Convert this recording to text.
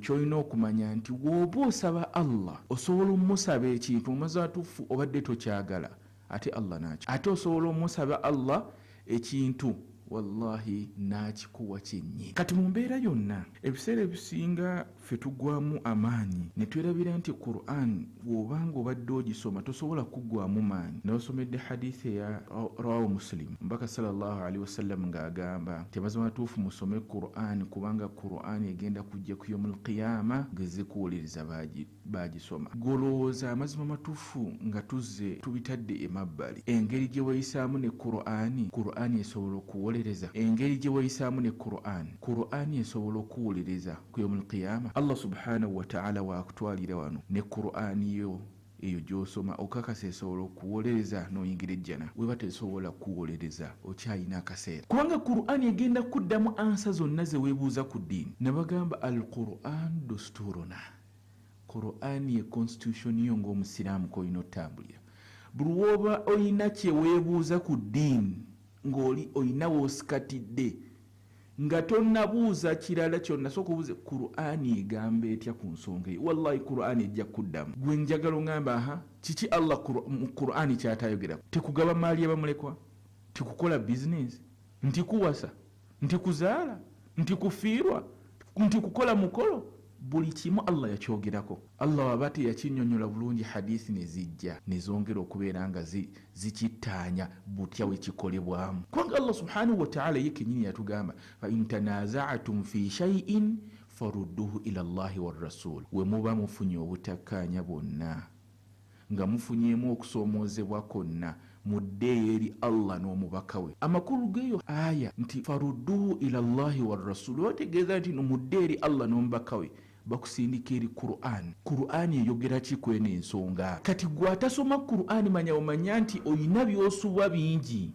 kyolina okumanya nti bw'oba osaba Allah osobola omusaba ekintu mazatufu obadde tokyagala ate Allah nakyo ate osobola omusaba Allah ekintu wallahi nakikuwa kyennyini. Kati mu mbeera yonna ebiseera ebisinga ffe tugwamu amaanyi ne twerabira nti Qur'an bw'obanga obadde ogisoma tosobola kuggwamu maanyi. N'osomedde hadithi ya rawahu Muslim mbaka sallallahu alaihi wasallam ng'agamba temazima matuufu musome Qur'an kubanga Qur'an egenda kujja ku yawmul qiyama ngezikuwuliriza bagisoma. Golowooza amazima matuufu nga tuzze tubitadde emabbali engeri gye wayisaamu ne Qur'an esobola okuwuliriza engeri gye wayisaamu ne Qur'an esobola okuwuliriza ku yawmul qiyama. Allah subhanahu wa ta'ala waakutwalira wano ne Qur'an eyo gy'osoma okakasa esobola okuwuliriza n'oyingira ejjana. Weba tesobola kuwuliriza okyayina akaseera kubanga Qur'an egenda kuddamu ansa zonna ze weebuuza ku ddiini. Ne bagamba al-Qur'an dusturuna, Qur'an ye constitution yo ng'omusiraamu koyina otambulira. Buli woba oyina kye weebuuza ku ddiini ng'oli oyina w'osikatidde nga tonnabuuza kirala kyonna sooka obuuze Qur'an egamba etya ku nsonga eyo. Wallahi Qur'an ejja kuddamu. Gwe njagala ngamba kiki Allah mu Qur'an kyatayogerako? Tekugaba maali y'abamulekwa, tikukola business, nti kuwasa, nti kuzaala, nti kufiirwa, nti kukola mukolo. Buli kimu Allah yakyogerako. Allah wabate yakinnyonnyola bulungi hadithi ne zijja ne zongera okubeera nga zikittaanya butya wekikolebwamu. Kubanga Allah subhanahu wa ta'ala ye kennyini yatugamba fa in tanaza'tum fi shay'in farudduhu ila Allahi war rasul. We muba mufunye obutakkaanya bwonna nga mufunyeemu okusoomoozebwa kwonna muddeeyo eri Allah n'omubaka we. Amakulu g'eyo aya nti farudduhu ila Allahi war rasul wategeeza nti muddeeyo eri Allah n'omubaka we bakusindika eri Qur'an eyogera ki kweno ensonga. Kati gwe atasoma Qur'an manya omanya nti oyina by'osuba bingi